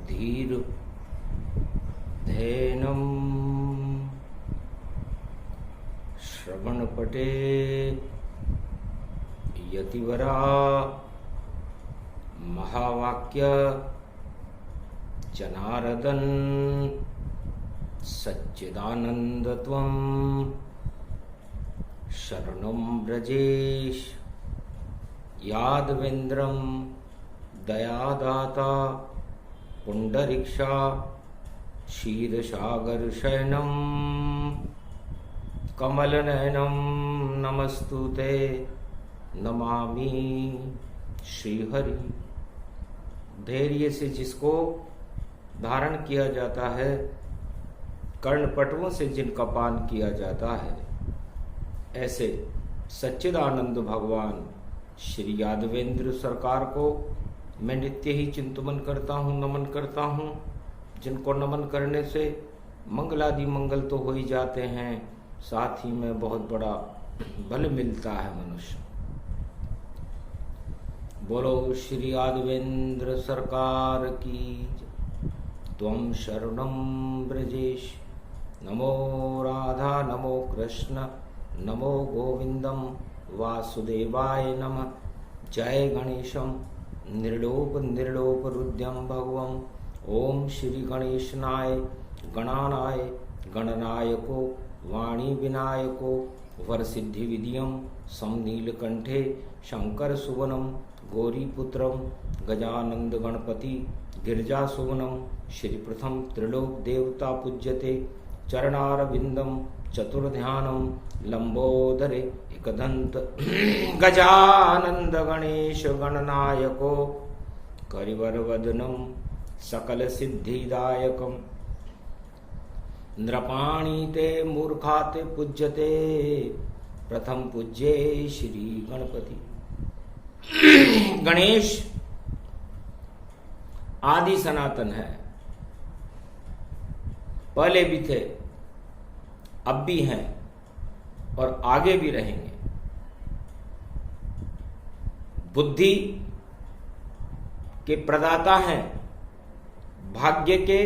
धीर धेनम श्रवणपटे यतिवरा महावाक्य जनार्दन सच्चिदानंदत्वं शरणं व्रजेश यादवेन्द्रं दयादाता पुंडरीक्षा क्षीरसागर शयनं कमलनयनं नमस्तुते नमामि श्रीहरि। धैर्य से जिसको धारण किया जाता है, कर्णपटुओं से जिनका पान किया जाता है, ऐसे सच्चिदानंद भगवान श्री यादवेंद्र सरकार को मैं नित्य ही चिंतन करता हूँ, नमन करता हूँ। जिनको नमन करने से मंगलादि मंगल तो हो ही जाते हैं, साथ ही में बहुत बड़ा बल मिलता है मनुष्य। बोलो श्री यादवेंद्र सरकार की। त्वं शरणं ब्रजेश। नमो राधा नमो कृष्ण नमो गोविंदम वासुदेवाय नमः। जय गणेशम निर्लोप निर्लोप रुद्यम भगवम। ओम श्री गणेशनाय गणानाय गणनायको वाणी विनायको वरसिद्धि विधियम समनीलकंठे शंकर सुवनम गौरीपुत्रम गजानंद गणपति गिरिजा सुवनम। श्री प्रथम त्रिलोक देवता पूज्यते चरणारविंदम चतुर्ध्यानम लंबोदरे एकदंत गजानंद गणेश गणनायको करिवरवदनम सकल सिद्धिदायकम। नृपाणीते मूर्खाते पूज्यते प्रथम पूज्ये श्री गणपति। गणेश आदि सनातन है, पहले भी थे, अब भी हैं और आगे भी रहेंगे। बुद्धि के प्रदाता हैं, भाग्य के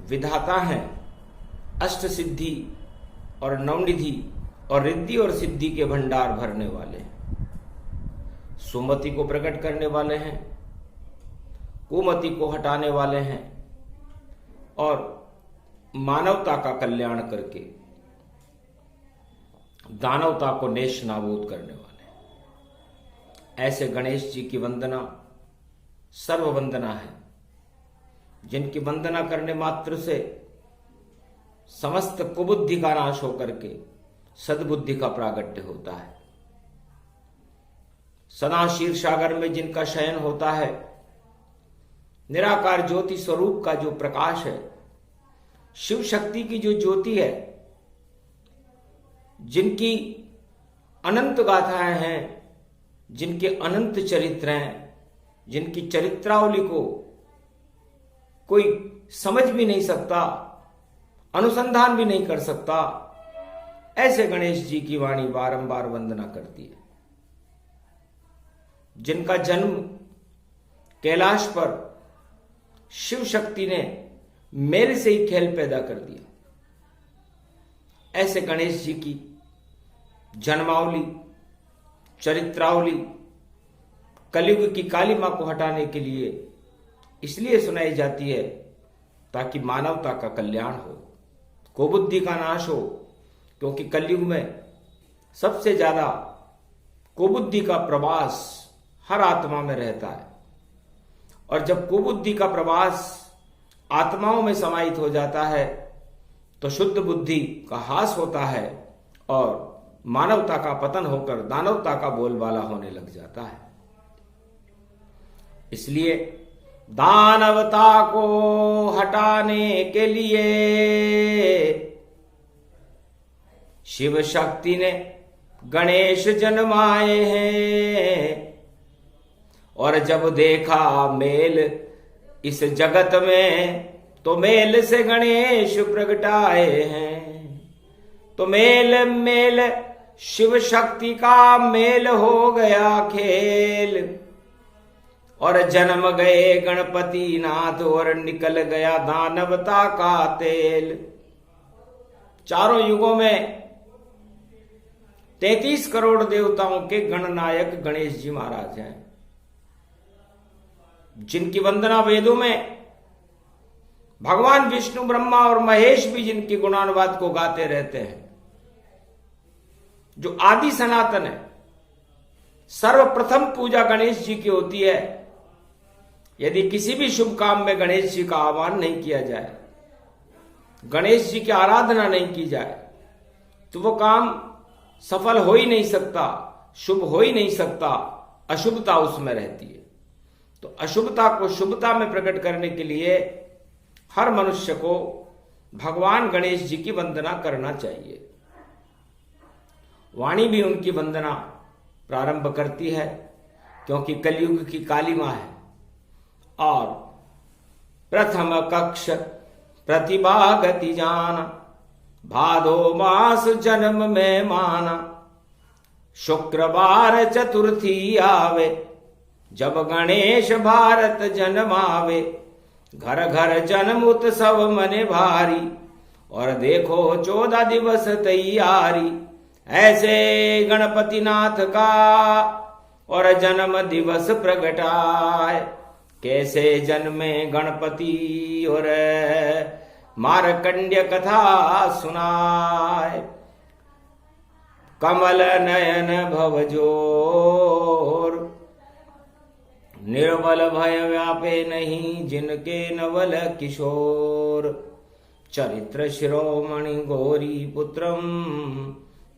विधाता हैं, अष्ट सिद्धि और नवनिधि और रिद्धि और सिद्धि के भंडार भरने वाले हैं। सुमति को प्रकट करने वाले हैं, कुमति को हटाने वाले हैं और मानवता का कल्याण करके दानवता को नेश नाबूद करने वाले हैं। ऐसे गणेश जी की वंदना सर्व वंदना है, जिनकी वंदना करने मात्र से समस्त कुबुद्धि का नाश होकर के सद्बुद्धि का प्रागट्य होता है। सदा क्षीर सागर में जिनका शयन होता है, निराकार ज्योति स्वरूप का जो प्रकाश है, शिव शक्ति की जो ज्योति है, जिनकी अनंत गाथाएं हैं, जिनके अनंत चरित्र हैं, जिनकी चरित्रावली को कोई समझ भी नहीं सकता, अनुसंधान भी नहीं कर सकता, ऐसे गणेश जी की वाणी बारंबार वंदना करती है। जिनका जन्म कैलाश पर शिव शक्ति ने मेल से ही खेल पैदा कर दिया, ऐसे गणेश जी की जन्मावली चरित्रावली कलयुग की काली मां को हटाने के लिए इसलिए सुनाई जाती है ताकि मानवता का कल्याण हो, कुबुद्धि का नाश हो। क्योंकि कलयुग में सबसे ज्यादा कुबुद्धि का प्रवास हर आत्मा में रहता है, और जब कुबुद्धि का प्रवास आत्माओं में समाहित हो जाता है तो शुद्ध बुद्धि का हास होता है और मानवता का पतन होकर दानवता का बोलबाला होने लग जाता है। इसलिए दानवता को हटाने के लिए शिव शक्ति ने गणेश जन्माए हैं। और जब देखा मेल इस जगत में तो मेल से गणेश प्रगटाए हैं। तो मेल मेल शिव शक्ति का मेल हो गया खेल। और जन्म गए गणपति नाथ और निकल गया दानवता का तेल। चारों युगों में 33 करोड़ देवताओं के गणनायक गणेश जी महाराज हैं, जिनकी वंदना वेदों में भगवान विष्णु ब्रह्मा और महेश भी जिनकी गुणानुवाद को गाते रहते हैं। जो आदि सनातन है, सर्वप्रथम पूजा गणेश जी की होती है। यदि किसी भी शुभ काम में गणेश जी का आह्वान नहीं किया जाए, गणेश जी की आराधना नहीं की जाए, तो वो काम सफल हो ही नहीं सकता, शुभ हो ही नहीं सकता, अशुभता उसमें रहती है। तो अशुभता को शुभता में प्रकट करने के लिए हर मनुष्य को भगवान गणेश जी की वंदना करना चाहिए। वाणी भी उनकी वंदना प्रारंभ करती है, क्योंकि कलयुग की काली मां है। और प्रथम कक्ष प्रतिभा गति जाना, भादो मास जन्म में माना, शुक्रवार चतुर्थी आवे, जब गणेश भारत जन्मावे, घर घर जन्म उत्सव मने भारी, और देखो 14 दिवस तैयारी, ऐसे गणपति नाथ का और जन्म दिवस प्रगटाए। कैसे जन्मे गणपति और मार्कंड्य कथा सुनाए, कमल नयन भवजोर, निर्बल भय व्यापे नहीं जिनके नवल किशोर, चरित्र शिरोमणि गौरी पुत्रम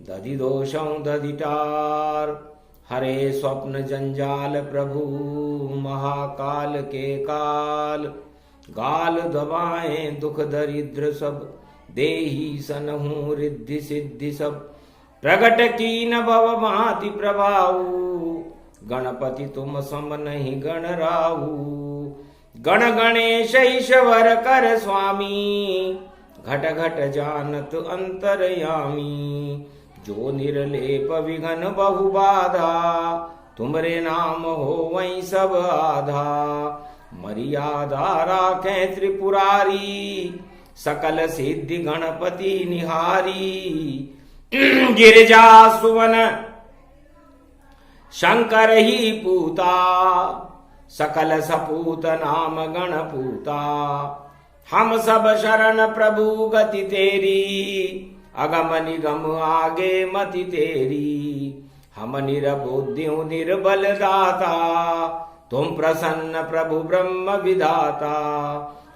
दधि दोषं दधिटार, हरे स्वप्न जंजाल प्रभु महाकाल के काल, गाल दबाएं दुख दरिद्र सब, देही सनहु रिद्धि सिद्धि सब, प्रगट की न भव भांति प्रभाऊ, गणपति तुम सम नहीं गण राहु, गण गणेश ईश्वर कर स्वामी, घट घट जानत अंतरयामी, जो निर्लेप विघन बहु बाधा, तुमरे नाम हो वही सब आधा, मर्यादा राखें त्रिपुरारी, सकल सिद्धि गणपति निहारी, गिरिजा सुवन शंकर ही पूता, सकल सपूत नाम गणपूता, हम सब शरण प्रभु गति तेरी, अगम निगम आगे मति तेरी, हम निरबुद्धियों निर्बल दाता, तुम प्रसन्न प्रभु ब्रह्म विधाता,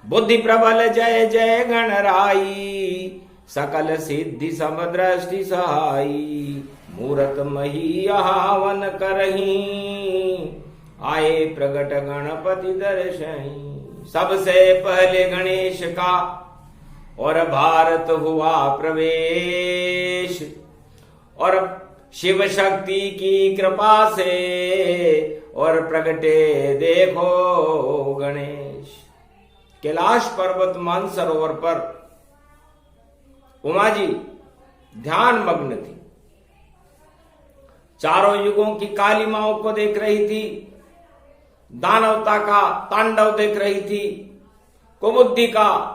बुद्धि प्रबल जय जय गणराई, सकल सिद्धि समदृष्टि सहाई, मूरत मही आवन करही, आए प्रगट गणपति दर्शही। सबसे पहले गणेश का और भारत हुआ प्रवेश, और शिव शक्ति की कृपा से और प्रगटे देखो गणेश। कैलाश पर्वत मानसरोवर पर उमा जी ध्यान मग्न थी, चारों युगों की काली माओं को देख रही थी, दानवता का तांडव देख रही थी, कुबुद्धि का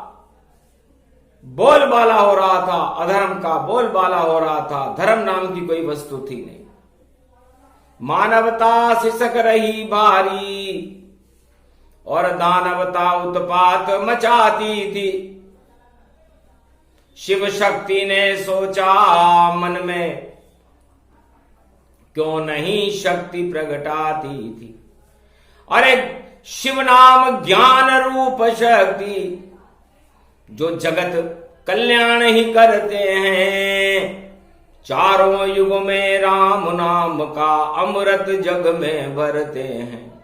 बोलबाला हो रहा था, अधर्म का बोलबाला हो रहा था, धर्म नाम की कोई वस्तु थी नहीं। मानवता सिसक रही भारी और दानवता उत्पात मचाती थी। शिव शक्ति ने सोचा मन में, क्यों नहीं शक्ति प्रगटाती थी। अरे शिव नाम ज्ञान रूप शक्ति, जो जगत कल्याण ही करते हैं, चारों युग में राम नाम का अमृत जग में भरते हैं।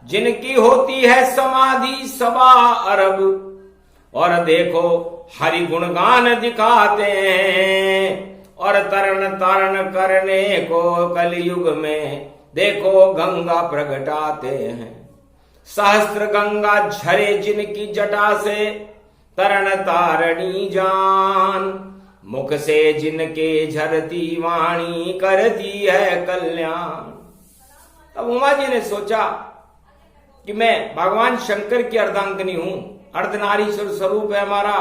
जिनकी होती है समाधि 1.25 अरब, और देखो हरि गुणगान दिखाते हैं, और तरण तारण करने को कलयुग में देखो गंगा प्रगटाते हैं। सहस्त्र गंगा झरे जिनकी जटा से, तरण तारणी जान, मुख से जिनके झरती वाणी करती है कल्याण। अब उमा जी ने सोचा कि मैं भगवान शंकर की अर्धांगिनी हूं, अर्धनारीश्वर स्वरूप है हमारा।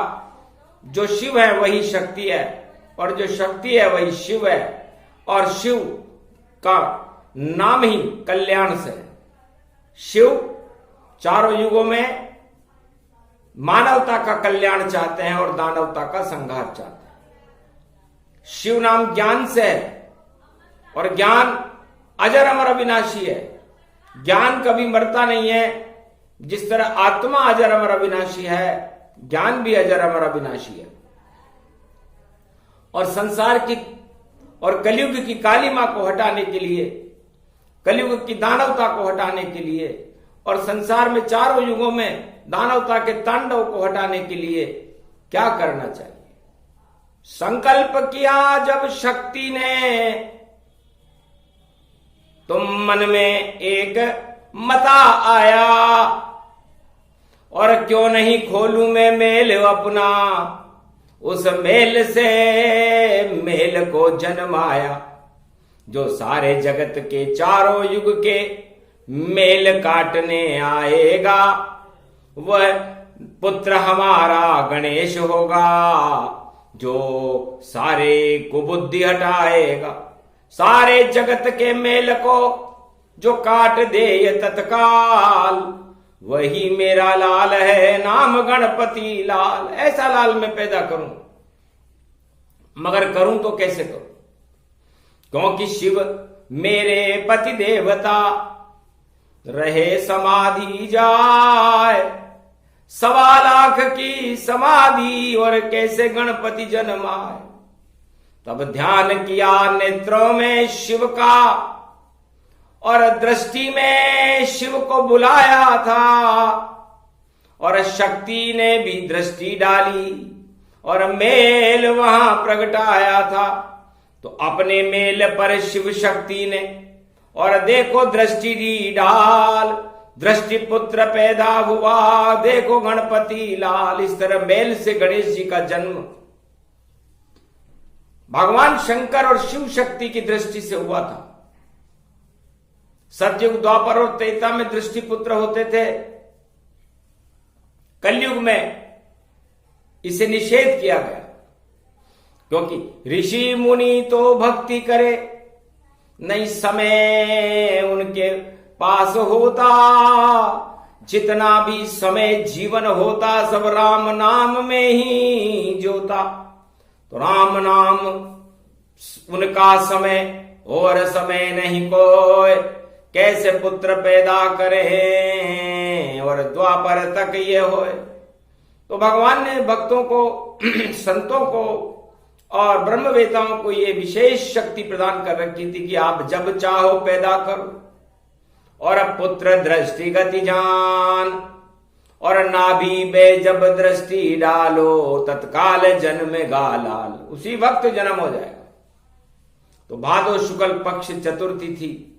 जो शिव है वही शक्ति है और जो शक्ति है वही शिव है, और शिव का नाम ही कल्याण से है। शिव चारों युगों में मानवता का कल्याण चाहते हैं और दानवता का संहार चाहते हैं। शिव नाम ज्ञान से है और ज्ञान अजर अमर अविनाशी है। ज्ञान कभी मरता नहीं है। जिस तरह आत्मा अजर अमर अविनाशी है, ज्ञान भी अजर अमर अविनाशी है। और संसार की और कलयुग की काली मां को हटाने के लिए, कलयुग की दानवता को हटाने के लिए और संसार में चारों युगों में दानवता के तांडव को हटाने के लिए क्या करना चाहिए? संकल्प किया जब शक्ति ने, तुम मन में एक मता आया, और क्यों नहीं खोलूं मैं मेल अपना, उस मेल से मेल को जन्माया। जो सारे जगत के चारों युग के मेल काटने आएगा, वह पुत्र हमारा गणेश होगा, जो सारे कुबुद्धि हटाएगा। सारे जगत के मेल को जो काट दे ये तत्काल, वही मेरा लाल है, नाम गणपति लाल। ऐसा लाल मैं पैदा करूं, मगर करूं तो कैसे करूं? क्योंकि शिव मेरे पति देवता, रहे समाधि जाए 1.25 लाख की समाधि, और कैसे गणपति जन्माए। तब ध्यान किया नेत्रों में शिव का, और दृष्टि में शिव को बुलाया था, और शक्ति ने भी दृष्टि डाली और मेल वहां प्रगटाया था। तो अपने मेल पर शिव शक्ति ने, और देखो दृष्टि दी डाल, दृष्टि पुत्र पैदा हुआ, देखो गणपति लाल। इस तरह मेल से गणेश जी का जन्म भगवान शंकर और शिव शक्ति की दृष्टि से हुआ था। सतयुग, द्वापर और त्रेता में दृष्टि पुत्र होते थे। कलयुग में इसे निषेध किया गया, क्योंकि ऋषि मुनि तो भक्ति करे, नहीं समय उनके पास होता। जितना भी समय जीवन होता, सब राम नाम में ही जोता। तो राम नाम उनका समय, और समय नहीं कोई, कैसे पुत्र पैदा करे और द्वापर तक ये होए। तो भगवान ने भक्तों को, संतों को और ब्रह्मवेताओं को ये विशेष शक्ति प्रदान कर रखी थी कि आप जब चाहो पैदा करो, और अब पुत्र दृष्टि गति जान, और नाभि में जब दृष्टि डालो, तत्काल जन्मेगा लाल। उसी वक्त जन्म हो जाएगा। तो भादो शुक्ल पक्ष चतुर्थी थी,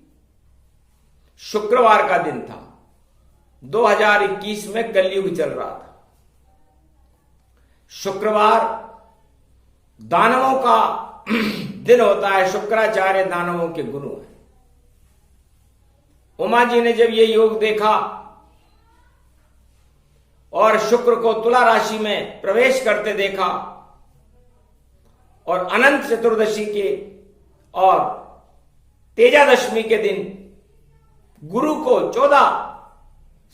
शुक्रवार का दिन था। 2021 में कलयुग चल रहा था। शुक्रवार दानवों का दिन होता है। शुक्राचार्य दानवों के गुरु हैं। उमा जी ने जब ये योग देखा और शुक्र को तुला राशि में प्रवेश करते देखा, और अनंत चतुर्दशी के और तेजादशमी के दिन गुरु को 14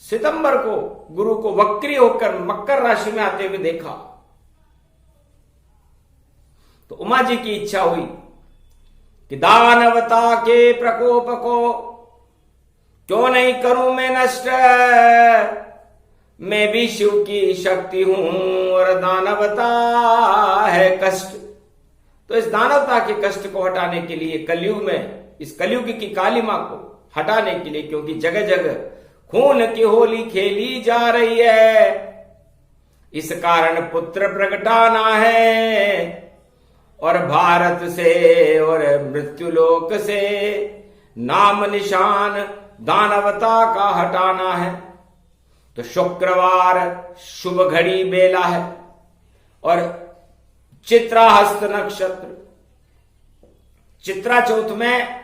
सितंबर को गुरु को वक्री होकर मकर राशि में आते हुए देखा, तो उमा जी की इच्छा हुई कि दानवता के प्रकोप को क्यों नहीं करूं मैं नष्ट। मैं भी शिव की शक्ति हूं और दानवता है कष्ट। तो इस दानवता के कष्ट को हटाने के लिए कलयुग में, इस कलयुग की काली मां को हटाने के लिए, क्योंकि जगह जगह खून की होली खेली जा रही है, इस कारण पुत्र प्रगटाना है, और भारत से और मृत्युलोक से नाम निशान दानवता का हटाना है। तो शुक्रवार शुभ घड़ी बेला है, और चित्रा हस्त नक्षत्र, चित्रा चौथ में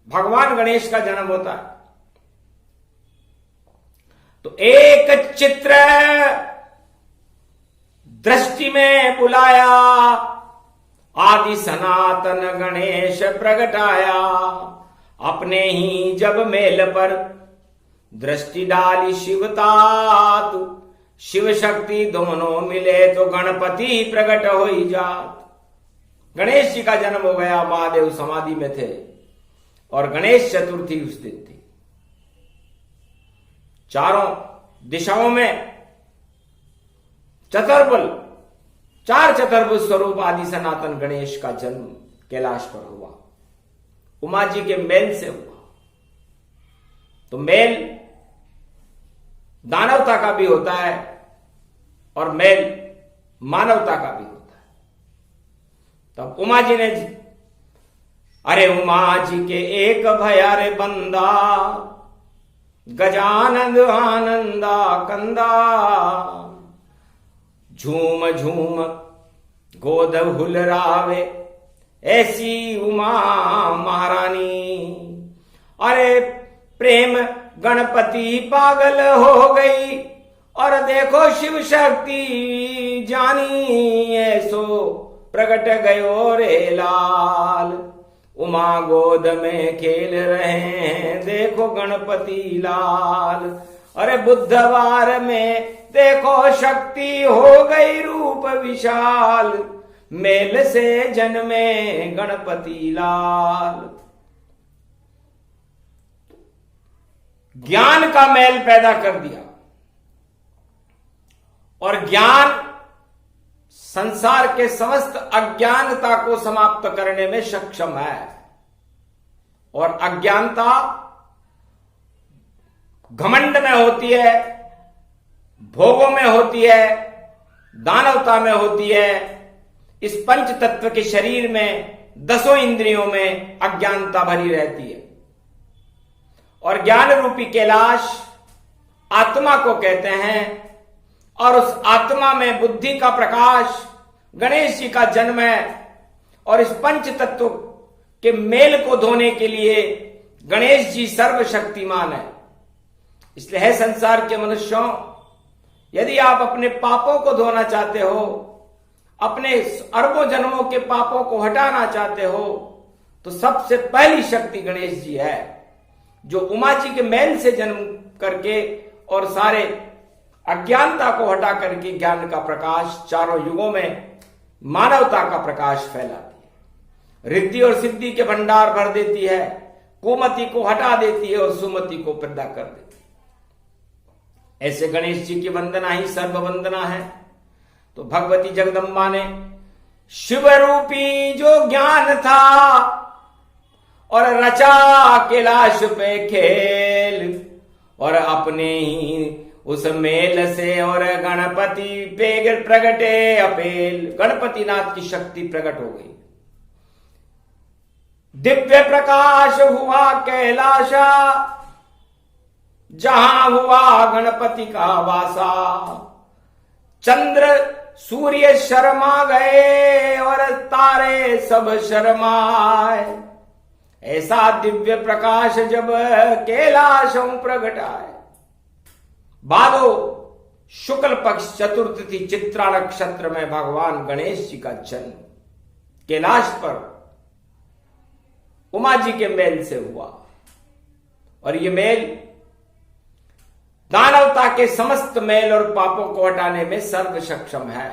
भगवान गणेश का जन्म होता है। तो एक चित्र दृष्टि में बुलाया, आदि सनातन गणेश प्रगटाया। अपने ही जब मेल पर दृष्टि डाली शिवतात, शिव शक्ति दोनों मिले तो गणपति प्रकट हो ही जात। गणेश जी का जन्म हो गया, महादेव समाधि में थे और गणेश चतुर्थी उस दिन थी। चारों दिशाओं में चतुर्बल, चार चतुर्भुज स्वरूप आदि सनातन गणेश का जन्म कैलाश पर हुआ, उमा जी के मेल से हुआ। तो मेल दानवता का भी होता है और मेल मानवता का भी होता है। तब उमा जी ने, अरे उमा जी के एक भयारे बंदा, गजानंद आनंदा कंदा, झूम झूम गोद हुलरावे ऐसी उमा महारानी। अरे प्रेम गणपति पागल हो गई और देखो शिव शक्ति जानी, ऐसो प्रकट गयो रे लाल। उमा गोद में खेल रहे हैं देखो गणपति लाल। अरे बुधवार में देखो शक्ति हो गई रूप विशाल, मेल से जन्मे गणपति लाल। ज्ञान का मेल पैदा कर दिया और ज्ञान संसार के समस्त अज्ञानता को समाप्त करने में सक्षम है। और अज्ञानता घमंड में होती है, भोगों में होती है, दानवता में होती है। इस पंच तत्व के शरीर में, दसों इंद्रियों में अज्ञानता भरी रहती है। और ज्ञान रूपी कैलाश आत्मा को कहते हैं और उस आत्मा में बुद्धि का प्रकाश गणेश जी का जन्म है। और इस पंच तत्व के मेल को धोने के लिए गणेश जी सर्वशक्तिमान है। इसलिए है संसार के मनुष्यों, यदि आप अपने पापों को धोना चाहते हो, अपने अरबों जन्मों के पापों को हटाना चाहते हो, तो सबसे पहली शक्ति गणेश जी है, जो उमा जी के मेल से जन्म करके और सारे अज्ञानता को हटा करके ज्ञान का प्रकाश चारों युगों में मानवता का प्रकाश फैलाती है। रिद्धि और सिद्धि के भंडार भर देती है, कुमति को हटा देती है और सुमति को पैदा कर देती है। ऐसे गणेश जी की वंदना ही सर्व वंदना है। तो भगवती जगदम्बा ने शिव रूपी जो ज्ञान था और रचा कैलाश पे खेल, और अपने ही उस मेल से और गणपति पे प्रगटे अपेल। गणपति नाथ की शक्ति प्रकट हो गई, दिव्य प्रकाश हुआ कैलाशा, जहां हुआ गणपति का वासा। चंद्र सूर्य शर्मा गए और तारे सब शर्माए, ऐसा दिव्य प्रकाश जब कैलाशों प्रगटाए। भादो शुक्ल पक्ष चतुर्थी चित्रा नक्षत्र में भगवान गणेश जी का जन्म कैलाश पर उमा जी के मेल से हुआ। और ये मेल दानवता के समस्त मेल और पापों को हटाने में सर्व सक्षम है।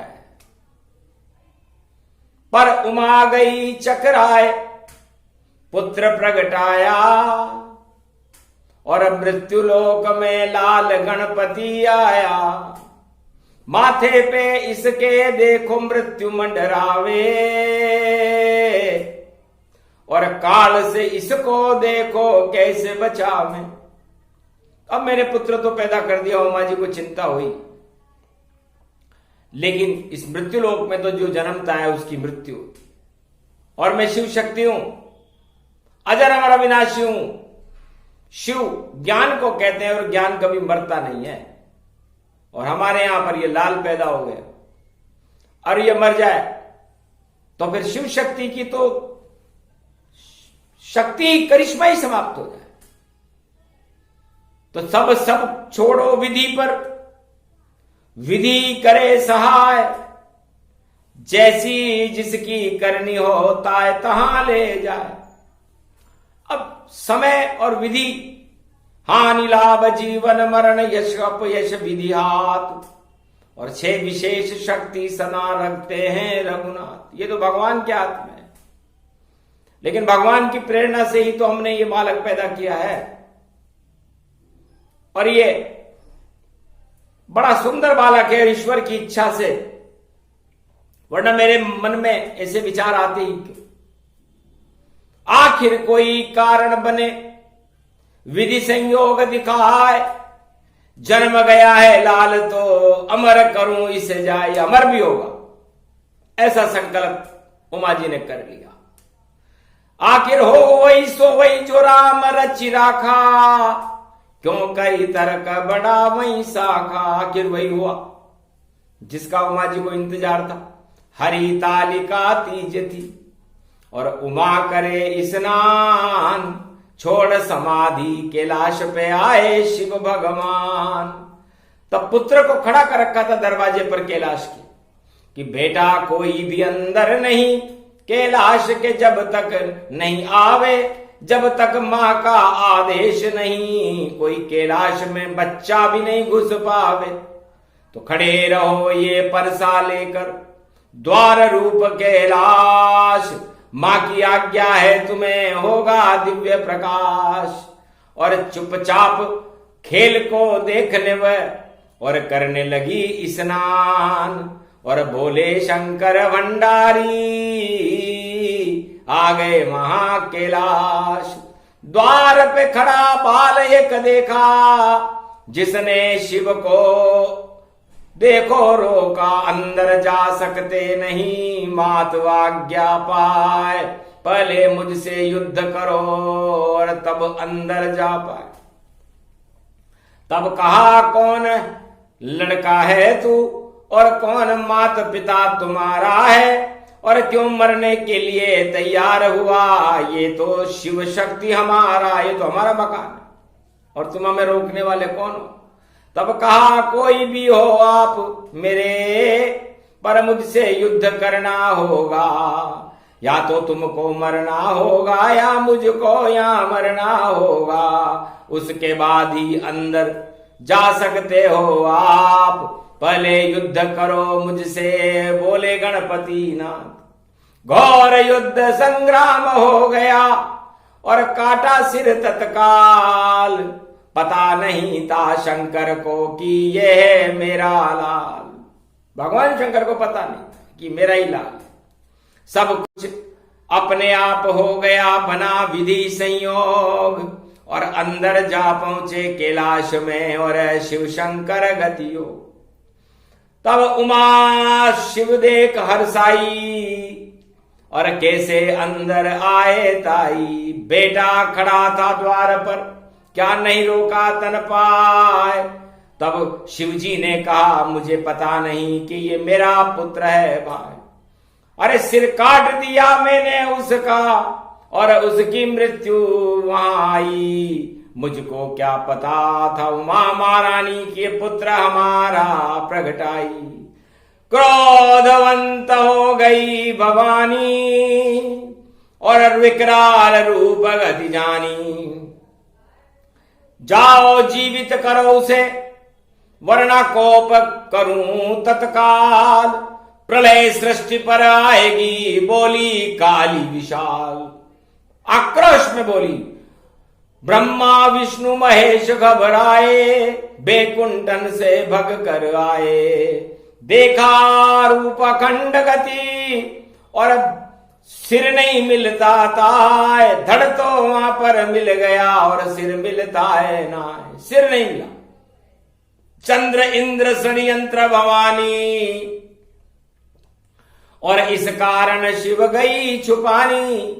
पर उमा गई चकराए, पुत्र प्रगटाया, और मृत्यु लोक में लाल गणपति आया। माथे पे इसके देखो मृत्यु मंडरावे, और काल से इसको देखो कैसे बचावे। अब मैंने पुत्र तो पैदा कर दिया, उमा जी को चिंता हुई, लेकिन इस मृत्यु लोक में तो जो जन्मता है उसकी मृत्यु। और मैं शिव शक्ति हूं, अजर अमर अविनाशी हूं। शिव ज्ञान को कहते हैं और ज्ञान कभी मरता नहीं है। और हमारे यहां पर ये लाल पैदा हो गया और ये मर जाए तो फिर शिव शक्ति की तो शक्ति करिश्मा ही समाप्त हो जाए। तो सब छोड़ो विधि पर, विधि करे सहाय, जैसी जिसकी करनी होता है तहां ले जाए। अब समय और विधि, हानि लाभ जीवन मरण यश अपयश विधि हाथ, और 6 विशेष शक्ति सदा रखते हैं रघुनाथ। ये तो भगवान के हाथ में है, लेकिन भगवान की प्रेरणा से ही तो हमने ये बालक पैदा किया है। और ये बड़ा सुंदर बालक है ईश्वर की इच्छा से, वरना मेरे मन में ऐसे विचार आते ही क्यों। आखिर कोई कारण बने, विधि संयोग दिखाए, जन्म गया है लाल तो अमर करूं इसे जाए। अमर भी होगा, ऐसा संकल्प उमा जी ने कर लिया। आखिर हो वही सो वही जो राम रचि राखा, क्यों कई तर्क बड़ा वही साखा। आखिर वही हुआ जिसका उमा जी को इंतजार था। हरि तालिका तीज थी और उमा करे स्नान, छोड़ समाधि कैलाश पे आए शिव भगवान। तब पुत्र को खड़ा कर रखा था दरवाजे पर कैलाश के, कि बेटा कोई भी अंदर नहीं, कैलाश के जब तक नहीं आवे, जब तक मां का आदेश नहीं, कोई कैलाश में बच्चा भी नहीं घुस पावे। तो खड़े रहो ये परसा लेकर, द्वार रूप कैलाश, मां की आज्ञा है तुम्हें होगा दिव्य प्रकाश। और चुपचाप खेल को देखने व और करने लगी स्नान, और बोले शंकर भंडारी आ गए महाकैलाश। द्वार पे खड़ा बाल एक देखा, जिसने शिव को देखो रोका, अंदर जा सकते नहीं मात आज्ञा पाए, पहले मुझसे युद्ध करो और तब अंदर जा पाए। तब कहा कौन लड़का है तू और कौन माता पिता तुम्हारा है, और क्यों मरने के लिए तैयार हुआ। ये तो शिव शक्ति हमारा, ये तो हमारा मकान है, और तुम हमें रोकने वाले कौन हो। तब कहा कोई भी हो आप मेरे, पर मुझसे युद्ध करना होगा, या तो तुमको मरना होगा या मुझको यहाँ मरना होगा। उसके बाद ही अंदर जा सकते हो आप, पहले युद्ध करो मुझसे, बोले गणपति नाथ। घोर युद्ध संग्राम हो गया और काटा सिर तत्काल, पता नहीं था शंकर को कि ये है मेरा लाल। भगवान शंकर को पता नहीं था कि मेरा ही लाल है। सब कुछ अपने आप हो गया बना विधि संयोग, और अंदर जा पहुंचे कैलाश में और शिव शंकर गतियो। तब उमा शिव देख हरसाई, और कैसे अंदर आए ताई। बेटा खड़ा था द्वार पर, क्या नहीं रोका तन पाए। तब शिवजी ने कहा मुझे पता नहीं कि ये मेरा पुत्र है भाई। अरे सिर काट दिया मैंने उसका, और उसकी मृत्यु वहां आई। मुझको क्या पता था उमा महारानी के पुत्र हमारा प्रगटाई। क्रोधवंत हो गई भवानी, और विकराल रूप गति जानी। जाओ जीवित करो उसे, वरना कोप करूं तत्काल। प्रलय सृष्टि पर आएगी, बोली काली विशाल। आक्रोश में बोली। ब्रह्मा विष्णु महेश घबराए, बैकुंठन से भग कर आए। देखा रूप अखंड गति, और सिर नहीं मिलता था। धड़ तो वहां पर मिल गया और सिर मिलता है ना, सिर नहीं मिला। चंद्र इंद्र षड्यंत्र भवानी, और इस कारण शिव गई छुपानी।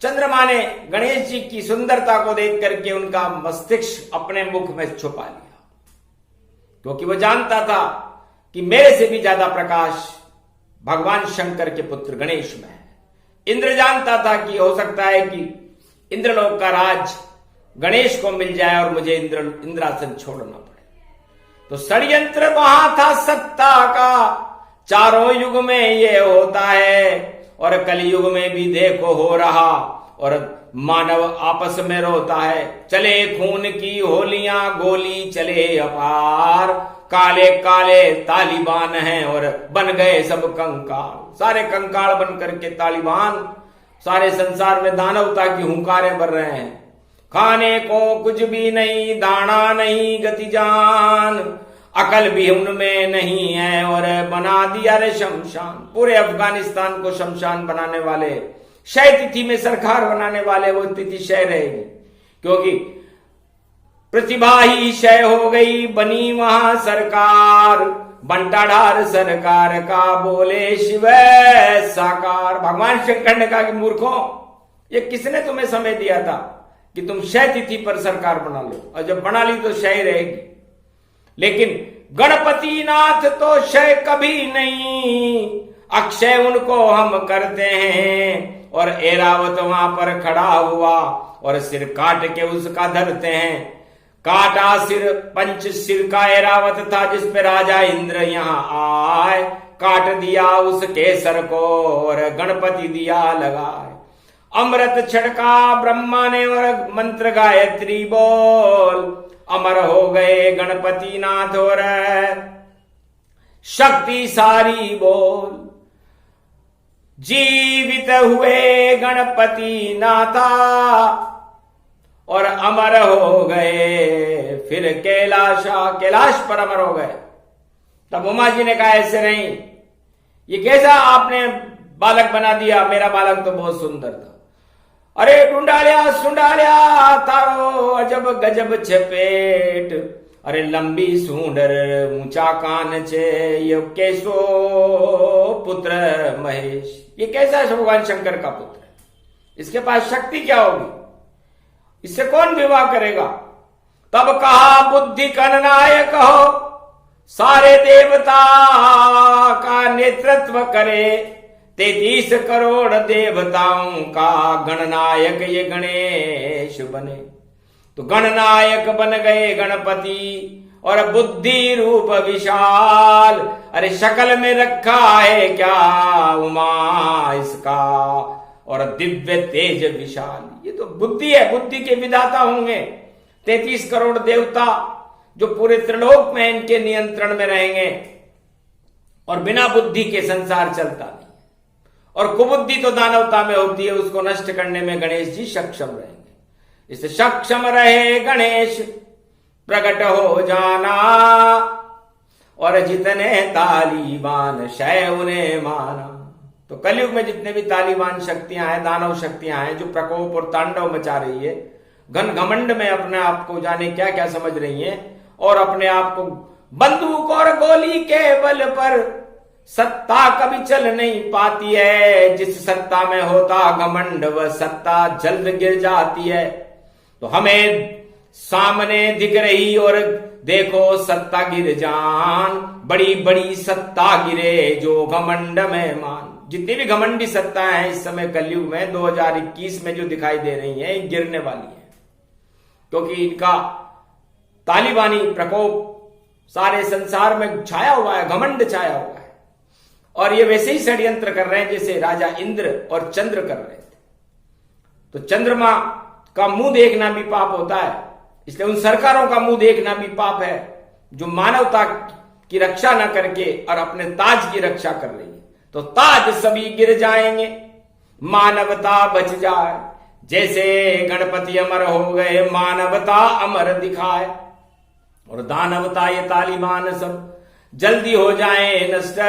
चंद्रमा ने गणेश जी की सुंदरता को देख करके उनका मस्तिष्क अपने मुख में छुपा लिया, क्योंकि वो जानता था कि मेरे से भी ज्यादा प्रकाश भगवान शंकर के पुत्र गणेश में है। इंद्र जानता था कि हो सकता है कि इंद्रलोक का राज गणेश को मिल जाए और मुझे इंद्रासन छोड़ना पड़े। तो षड्यंत्र वहां था सत्ता का, चारों युग में ये होता है, और कलयुग में भी देखो हो रहा, और मानव आपस में रोता है। चले खून की होलियां, गोली चले अपार, काले काले तालिबान हैं और बन गए सब कंकाल। सारे कंकाल बन करके तालिबान सारे संसार में दानवता की हुंकारें भर रहे हैं। खाने को कुछ भी नहीं, दाना नहीं गति जान, अकल भी उनमें नहीं है और बना दिया रे शमशान। पूरे अफगानिस्तान को शमशान बनाने वाले, क्षय तिथि में सरकार बनाने वाले, वो तिथि क्षय रहेगी, क्योंकि प्रतिभा ही क्षय हो गई, बनी वहां सरकार, बंटाढार सरकार का बोले शिव साकार। भगवान शंकर ने कहा कि मूर्खों, ये किसने तुम्हें समय दिया था कि तुम क्षय तिथि पर सरकार बना लो, और जब बना ली तो क्षय रहेगी। लेकिन गणपति नाथ तो क्षय कभी नहीं, अक्षय उनको हम करते हैं। और ऐरावत वहां पर खड़ा हुआ और सिर काट के उसका धरते हैं। काटा सिर, पंच सिर का ऐरावत था जिस पे राजा इंद्र यहां आए, काट दिया उसके सर को और गणपति दिया लगाए। अमृत छिड़का ब्रह्मा ने और मंत्र गायत्री बोल, अमर हो गए गणपति नाथ और शक्ति सारी बोल। जीवित हुए गणपति नाथा और अमर हो गए फिर कैलाश पर अमर हो गए। तब उमा जी ने कहा ऐसे नहीं, ये कैसा आपने बालक बना दिया, मेरा बालक तो बहुत सुंदर था। अरे ढूंढालिया सुंडालिया तारो अजब गजब चपेट, अरे लंबी सूंडर ऊंचा कान छे, ये कैसो पुत्र महेश, ये कैसा है भगवान शंकर का पुत्र है, इसके पास शक्ति क्या होगी, इससे कौन विवाह करेगा। तब कहा बुद्धि गणनायक हो, सारे देवता का नेतृत्व करे, 33 करोड़ देवताओं का गणनायक ये गणेश बने। तो गणनायक बन गए गणपति और बुद्धि रूप विशाल, अरे शकल में रखा है क्या उमा इसका, और दिव्य तेज विशाल। ये तो बुद्धि है, बुद्धि के विधाता होंगे 33 करोड़ देवता जो पूरे त्रिलोक में इनके नियंत्रण में रहेंगे, और बिना बुद्धि के संसार चलता नहीं। और कुबुद्धि तो दानवता में होती है, उसको नष्ट करने में गणेश जी सक्षम रहेंगे। इससे सक्षम रहे गणेश प्रकट हो जाना, और जितने तालिबान क्षय उन्हें माना। तो कलयुग में जितने भी तालिबान शक्तियां हैं, दानव शक्तियां हैं, जो प्रकोप और तांडव मचा रही है, घन घमंड में अपने आप को जाने क्या क्या समझ रही है, और अपने आप को बंदूक और गोली के बल पर सत्ता कभी चल नहीं पाती है। जिस सत्ता में होता घमंड वह सत्ता जल्द गिर जाती है। तो हमें सामने दिख रही और देखो सत्ता गिर जान, बड़ी बड़ी सत्ता गिरे जो घमंड में मान। जितनी भी घमंडी सत्ता है इस समय कलयुग में 2021 में जो दिखाई दे रही है, गिरने वाली है, क्योंकि इनका तालिबानी प्रकोप सारे संसार में छाया हुआ है, घमंड छाया हुआ है। और ये वैसे ही षड्यंत्र कर रहे हैं जैसे राजा इंद्र और चंद्र कर रहे थे। तो चंद्रमा का मुंह देखना भी पाप होता है, इसलिए उन सरकारों का मुंह देखना भी पाप है जो मानवता की रक्षा न करके और अपने ताज की रक्षा कर रही है। तो ताज सभी गिर जाएंगे, मानवता बच जाए। जैसे गणपति अमर हो गए, मानवता अमर दिखाए, और दानवता ये तालिबान सब जल्दी हो जाए नष्ट,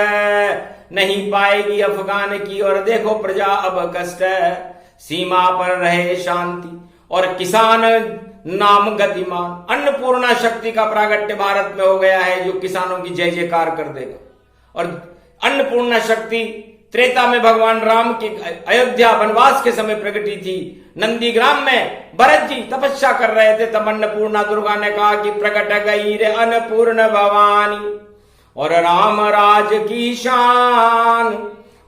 नहीं पाएगी अफगान की और देखो प्रजा अब कष्ट। सीमा पर रहे शांति और किसान नाम गतिमान। अन्नपूर्णा शक्ति का प्रागट्य भारत में हो गया है, जो किसानों की जय जयकार कर देगा। और अन्नपूर्णा शक्ति त्रेता में भगवान राम की अयोध्या वनवास के समय प्रकटी थी। नंदीग्राम में भरत जी तपस्या कर रहे थे, तब अन्नपूर्णा दुर्गा ने कहा कि प्रकट गई रे अन्नपूर्ण भवानी, और राम राज की शान,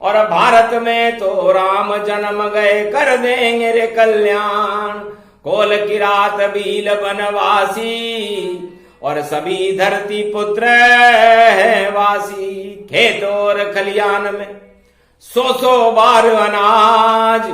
और भारत में तो राम जन्म गए कर देंगे रे कल्याण। कोल किरात भील बनवासी, और सभी धरती पुत्र है वासी। खेत और खलियान में 100 बार अनाज,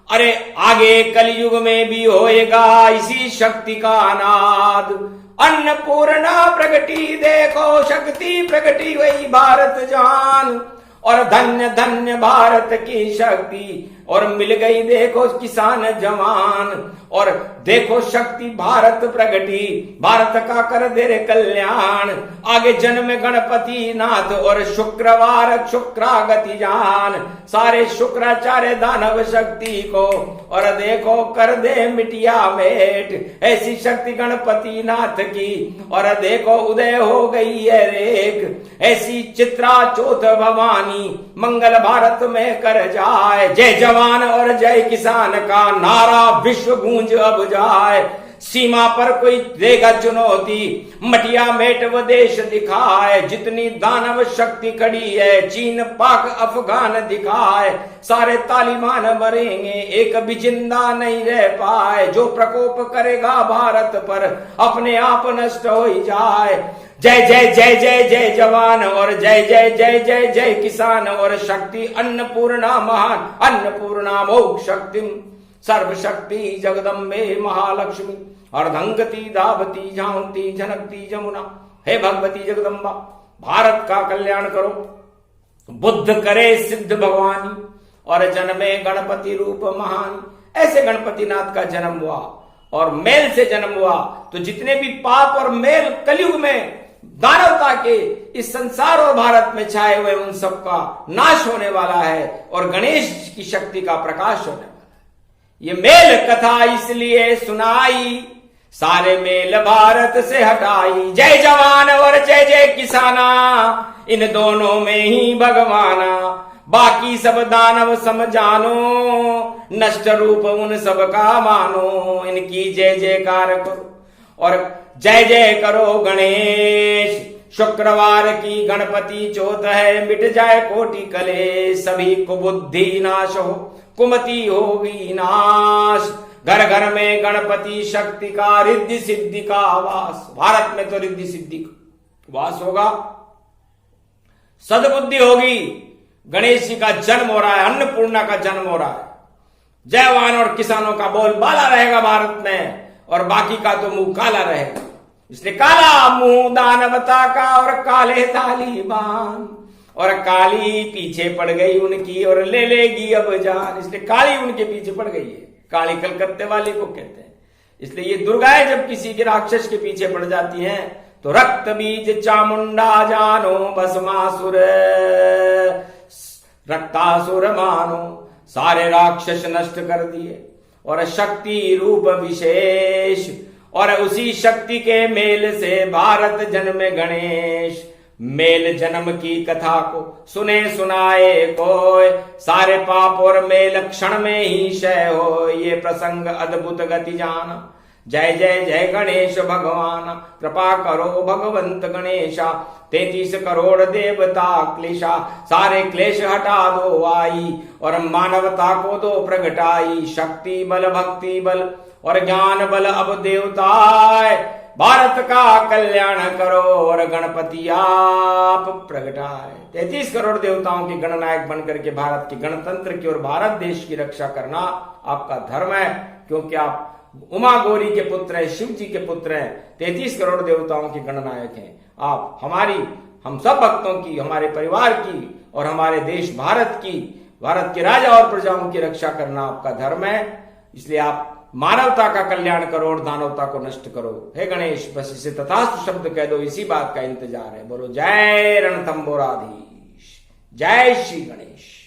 अरे आगे कलयुग में भी होएगा इसी शक्ति का नाद। अन्नपूर्णा प्रगति देखो, शक्ति प्रगति वही भारत जान, और धन्य धन्य भारत की शक्ति, और मिल गई देखो किसान जवान। और देखो शक्ति भारत प्रगति, भारत का कर दे रे कल्याण। आगे जन्म गणपति नाथ, और शुक्रवार शुक्रागति जान। सारे शुक्राचार्य दानव शक्ति को, और देखो कर दे मिटिया मेट, ऐसी शक्ति गणपति नाथ की। और देखो उदय हो गई है रेख, ऐसी चित्रा चौथ भवानी, मंगल भारत में कर जाए। जय जवान और जय किसान का नारा विश्व गूंज अब जाए। सीमा पर कोई देगा चुनौती, मटिया मेट वो देश दिखाए। जितनी दानव शक्ति खड़ी है, चीन पाक अफगान दिखाए। सारे तालिबान मरेंगे, एक भी जिंदा नहीं रह पाए। जो प्रकोप करेगा भारत पर, अपने आप नष्ट हो ही जाए। जय जय जय जय जय जवान, और जय जय जय जय जय किसान। और शक्ति अन्नपूर्णा महान, अन्नपूर्णा मोक्ष शक्ति, सर्वशक्ति जगदम्बे महालक्ष्मी। अर्धंगति धावती झांकती झनकती जमुना, हे भगवती जगदम्बा भारत का कल्याण करो। बुद्ध करे सिद्ध भगवानी, और जन्मे गणपति रूप महानी। ऐसे गणपति नाथ का जन्म हुआ, और मेल से जन्म हुआ, तो जितने भी पाप और मेल कलयुग में दानवता के इस संसार और भारत में छाए हुए, उन सबका नाश होने वाला है, और गणेश की शक्ति का प्रकाश होने वाला है। ये मेल कथा इसलिए सुनाई, सारे मेल भारत से हटाई। जय जवान और जय जय किसाना, इन दोनों में ही भगवाना। बाकी सब दानव समझानो, नष्ट रूप उन सब का मानो। इनकी जय जयकार करो, और जय जय करो गणेश। शुक्रवार की गणपति चौथ है, मिट जाए कोटि कलेश। सभी कुबुद्धि नाश हो, कुमति होगी नाश। घर घर में गणपति शक्ति का, रिद्धि सिद्धि का वास। भारत में तो रिद्धि सिद्धि का वास होगा, सद्बुद्धि होगी। गणेश जी का जन्म हो रहा है, अन्नपूर्णा का जन्म हो रहा है। जयवान और किसानों का बोलबाला रहेगा भारत में, और बाकी का तो मुंह काला रहेगा। इसलिए काला मुंह दानवता का, और काले तालिबान। और काली पीछे पड़ गई उनकी, और ले लेगी अब जान। इसलिए काली उनके पीछे पड़ गई है, काली कलकत्ते वाली को कहते हैं। इसलिए ये दुर्गाएं जब किसी के राक्षस के पीछे पड़ जाती हैं, तो रक्त बीज चामुंडा जानो, भस्मासुर रक्तासुर मानो। सारे राक्षस नष्ट कर दिए, और शक्ति रूप विशेष, और उसी शक्ति के मेल से भारत जन्मे गणेश। मेल जन्म की कथा को सुने सुनाए कोय, सारे पाप और मेल क्षण में ही क्षय हो। ये प्रसंग अद्भुत गति जाना। जय जय जय गणेश भगवान, कृपा करो भगवंत गणेशा। 33 करोड़ देवता क्लेशा, सारे क्लेश हटा दो आई, और मानवता को दो प्रगटाई। शक्ति बल भक्ति बल और ज्ञान बल अब देवताए, भारत का कल्याण करो और गणपति आप प्रगटाए। 33 करोड़ देवताओं के गणनायक बनकर के भारत के गणतंत्र की और भारत देश की रक्षा करना आपका धर्म है, क्योंकि आप उमा गौरी के पुत्र हैं, शिव जी के पुत्र हैं, 33 करोड़ देवताओं के गणनायक हैं। आप हम सब भक्तों की, हमारे परिवार की और हमारे देश भारत के राजा और प्रजाओं की रक्षा करना आपका धर्म है। इसलिए आप मानवता का कल्याण करो और दानवता को नष्ट करो। हे गणेश, बस इसे तथास्तु शब्द कह दो, इसी बात का इंतजार है। बोलो जय रणथंबोराधीश, जय श्री गणेश।